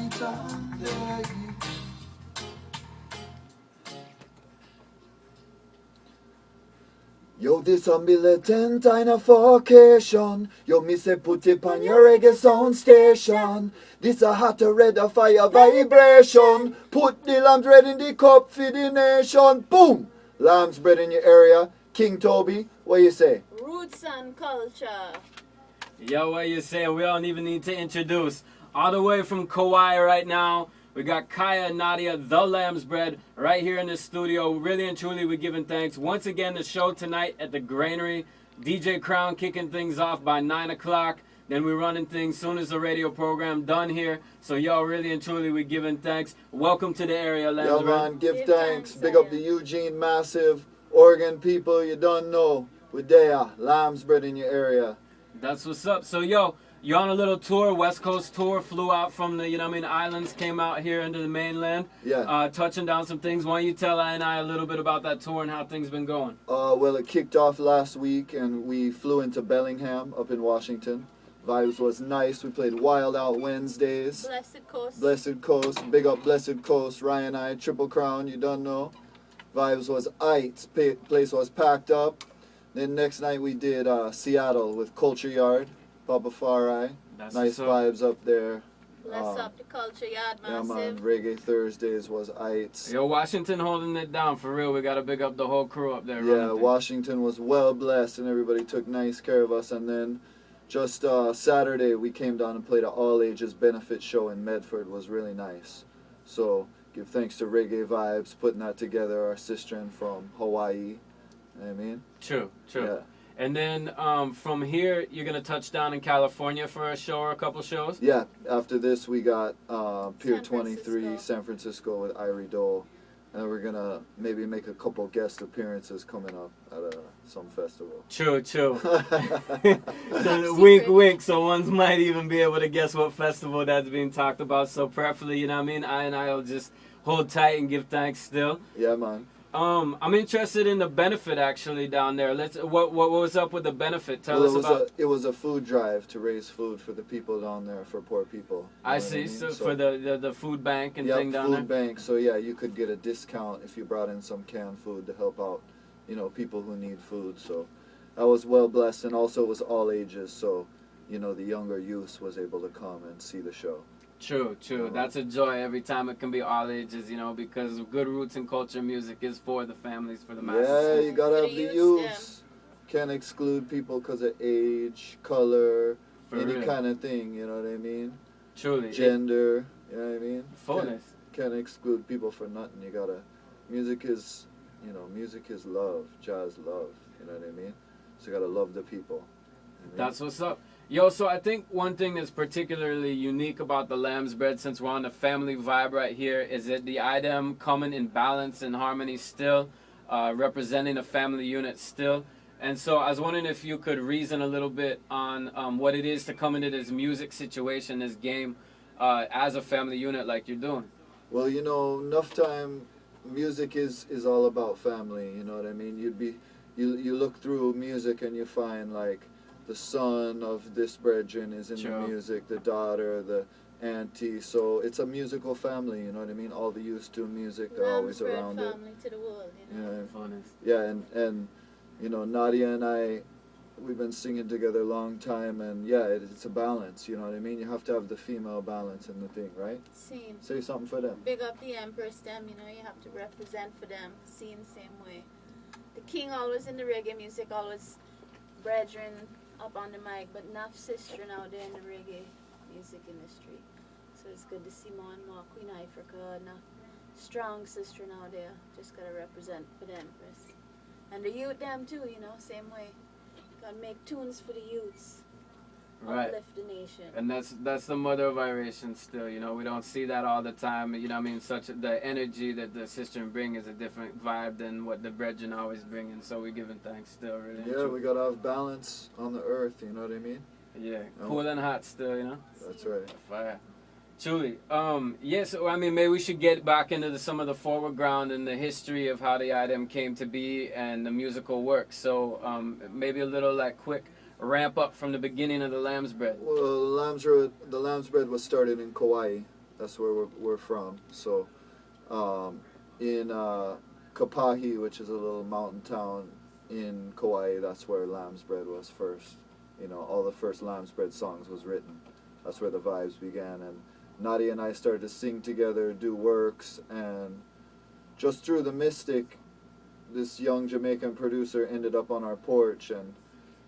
anytime, yeah. Yo, this a militant in a vacation. Yo, me say put it on your reggae sound station. This a hotter red a fire vibration. Put the Lambsbread in the cup for the nation. Boom! Lambsbread in your area. King Toby, what you say? Roots and culture. Yo, what you say? We don't even need to introduce. All the way from Kauai right now, we got Kaya and Nadia, the Lambsbread, right here in the studio. Really and truly, we're giving thanks. Once again, the show tonight at the Granary. DJ Crown kicking things off by 9 o'clock. Then we're running things soon as the radio program done here. So, yo, really and truly, we're giving thanks. Welcome to the area, Lambsbread. Yo, man, give thanks. Big up the Eugene Massive. Oregon people, you don't know. We're there. Lambsbread in your area. That's what's up. So, yo, you're on a little tour, West Coast tour, flew out from the, islands, came out here into the mainland. Yeah. Touching down some things. Why don't you tell I and I a little bit about that tour and how things been going? Well, it kicked off last week, and we flew into Bellingham up in Washington. Vibes was nice. We played Wild Out Wednesdays. Blessed Coast. Blessed Coast. Big up Blessed Coast. Ryan I, Triple Crown, you don't know. Vibes was aight. Place was packed up. Then next night we did Seattle with Culture Yard. Papa Farai. Nice vibes up there. Bless up the Culture Yard, yeah, massive. man. Reggae Thursdays was aight. Yo, Washington holding it down for real. We got to big up the whole crew up there. Yeah, Washington was well blessed and everybody took nice care of us. And then just Saturday we came down and played an all ages benefit show in Medford. It was really nice. So give thanks to Reggae Vibes putting that together. Our sister from Hawaii. You know what I mean? True. Yeah. And then from here, you're going to touch down in California for a show or a couple shows? Yeah. After this, we got Pier San 23, Francisco. San Francisco with Irie Dole. And we're going to maybe make a couple guest appearances coming up at some festival. True. So, wink, wink. So ones might even be able to guess what festival that's being talked about. So prayerfully, you know what I mean? I and I will just hold tight and give thanks still. Yeah, man. I'm interested in the benefit actually down there. What was up with the benefit? Tell us about. It was a food drive to raise food for the people down there, for poor people. I see. So for the food bank and thing down there. Food bank. So yeah, you could get a discount if you brought in some canned food to help out, people who need food. So I was well blessed, and also it was all ages. So the younger youth was able to come and see the show. True. That's a joy every time it can be all ages, because good roots and culture music is for the families, for the masses. Yeah, you gotta have the youths, youths. Can't exclude people because of age, color, For any real. kind of thing, you know what I mean? Truly. Gender, you know what I mean? Fullness. Can't exclude people for nothing. You gotta, music is love, jazz love, you know what I mean? So you gotta love the people. You know what I mean? That's what's up. Yo, so I think one thing that's particularly unique about the Lambsbread, since we're on the family vibe right here, is that the item coming in balance and harmony still, representing a family unit still. And so I was wondering if you could reason a little bit on what it is to come into this music situation, this game, as a family unit like you're doing. Well, enough time, music is all about family, you know what I mean? You look through music and you find like, the son of this brethren is in the music, the daughter, the auntie. So it's a musical family, you know what I mean? All the youths do music, they're always around it. family to the world, Yeah, and Nadia and I, we've been singing together a long time, and yeah, it's a balance, you know what I mean? You have to have the female balance in the thing, right? Same. Say something for them. Big up the Empress, them, you have to represent for them, seen same way. The king always in the reggae music, always brethren up on the mic, but enough sister now there in the reggae music industry. So it's good to see more and more Queen Africa, enough strong sister now there. Just gotta represent for the Empress. And the youth them too, same way. Gotta make tunes for the youths. Right. Uplift the nation. And that's the mother of iration still, we don't see that all the time, the energy that the sister bring is a different vibe than what the brethren always bring, and so we're giving thanks still, really. Yeah, we gotta have balance on the earth, you know what I mean? Yeah, cool and hot still, That's right. Fire. Truly. So maybe we should get back into some of the forward ground and the history of how the item came to be and the musical work. So maybe a little quick ramp up from the beginning of the Lambsbread. Well, the Lambsbread was started in Kauai That's where we're from. So in Kapahi, which is a little mountain town in Kauai, that's where Lambsbread was first. You know, all the first Lambsbread songs was written. That's where the vibes began. And Nadia and I started to sing together, do works, and just through the mystic, this young Jamaican producer ended up on our porch and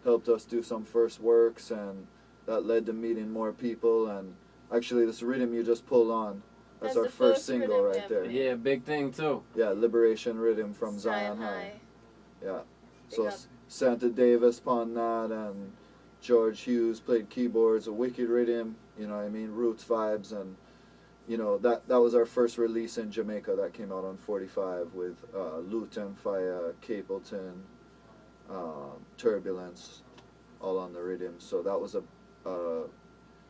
helped us do some first works, and that led to meeting more people. And actually, this rhythm you just pulled on, that's our first single right there. Yeah, big thing too. Yeah, Liberation Rhythm from Zion High. Yeah. So up. Santa Davis upon that, and George Hughes played keyboards, a wicked rhythm, you know what I mean, roots vibes, and you know, that was our first release in Jamaica. That came out on 45 with Luton, Fire, Capleton, Turbulence, all on the rhythm. So that was a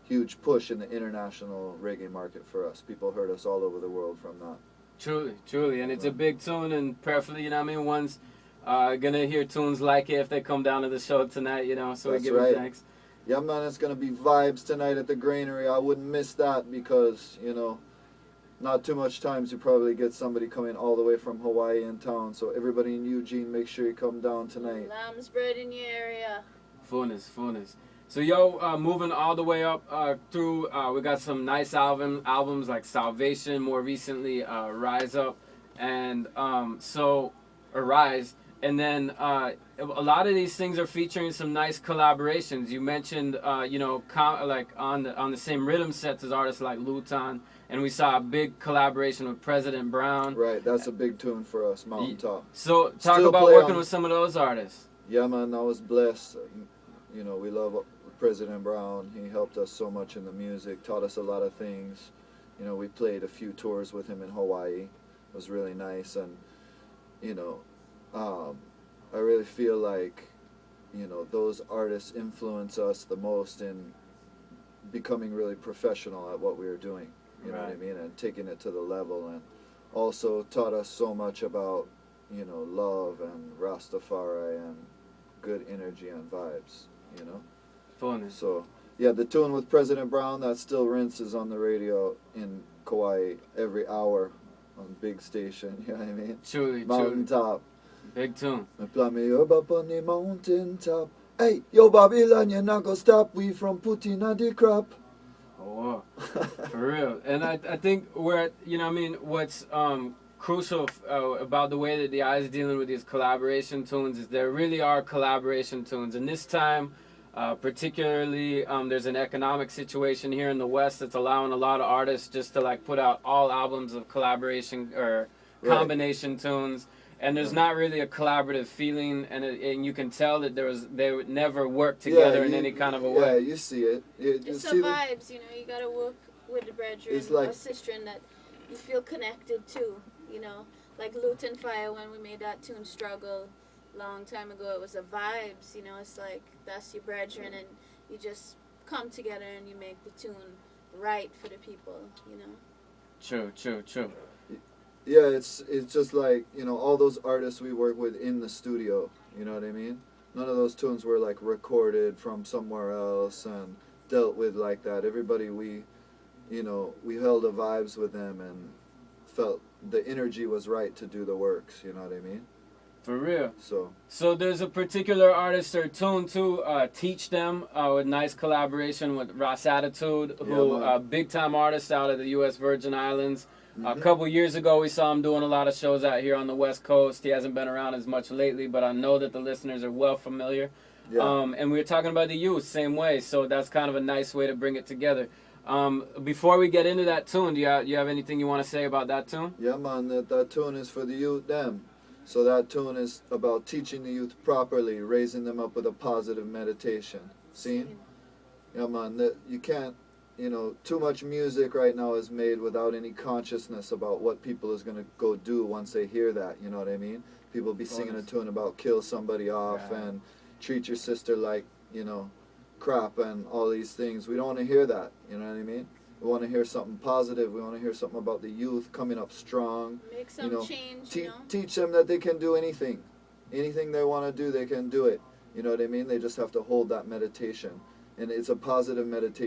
huge push in the international reggae market for us. People heard us all over the world from that. Truly, truly, and it's a big tune, and prayerfully, you know what I mean, one's gonna hear tunes like it if they come down to the show tonight, you know, so That's we give them thanks. Yeah, man, it's going to be vibes tonight at the Granary. I wouldn't miss that because, you know, not too much times you probably get somebody coming all the way from Hawaii in town. So everybody in Eugene, make sure you come down tonight. Lambsbread in your area. Fullness. So, yo, moving all the way up through, we got some nice albums like Salvation, more recently Rise Up, and Rise. And then a lot of these things are featuring some nice collaborations. You mentioned, you know, like on the same rhythm sets as artists like Luton, and we saw a big collaboration with President Brown. Right, that's a big tune for us, Mountaintop. So talk about working with some of those artists. Yeah, man, I was blessed. You know, we love President Brown. He helped us so much in the music, taught us a lot of things. You know, we played a few tours with him in Hawaii. It was really nice, and you know, I really feel like, you know, those artists influence us the most in becoming really professional at what we were doing, you know what I mean, and taking it to the level, and also taught us so much about, you know, love and Rastafari and good energy and vibes, you know. Fullness. So, yeah, the tune with President Brown, that still rinses on the radio in Kauai every hour on big station, you know what I mean? Truly, Mountaintop. Big tune. Me plan me up on the mountain top. Hey, yo Babylon, you're not gonna stop we from putting on the crap. Oh, for real. And I think we're, you know what I mean, what's crucial about the way that the Eye is dealing with these collaboration tunes is there really are collaboration tunes. And this time, particularly, there's an economic situation here in the West that's allowing a lot of artists just to like put out all albums of collaboration or combination tunes. And there's not really a collaborative feeling, and you can tell that they would never work together in any kind of a way. Yeah, you see it. It's the vibes, you know. You gotta work with the brethren or sister that you feel connected to, you know. Like Luton Fire, when we made that tune Struggle long time ago, it was a vibes, you know. It's like that's your brethren, and you just come together and you make the tune right for the people, you know. True. Yeah, it's just like, you know, all those artists we work with in the studio, you know what I mean? None of those tunes were like recorded from somewhere else and dealt with like that. Everybody we held the vibes with them and felt the energy was right to do the works, you know what I mean? For real. So there's a particular artist or tune too, Teach Them, with nice collaboration with Ross Attitude, who big time artist out of the U.S. Virgin Islands. A couple years ago, we saw him doing a lot of shows out here on the West Coast. He hasn't been around as much lately, but I know that the listeners are well familiar. Yeah. And we were talking about the youth, same way. So that's kind of a nice way to bring it together. Before we get into that tune, do you have anything you want to say about that tune? Yeah, man, that tune is for the youth, them. So that tune is about teaching the youth properly, raising them up with a positive meditation. See? Yeah, man, you can't. You know, too much music right now is made without any consciousness about what people is going to go do once they hear that, you know what I mean? People be singing a tune about kill somebody off and treat your sister like, you know, crap and all these things. We don't want to hear that, you know what I mean? We want to hear something positive. We want to hear something about the youth coming up strong. Make some change, you know? Teach them that they can do anything. Anything they want to do, they can do it. You know what I mean? They just have to hold that meditation. And it's a positive meditation.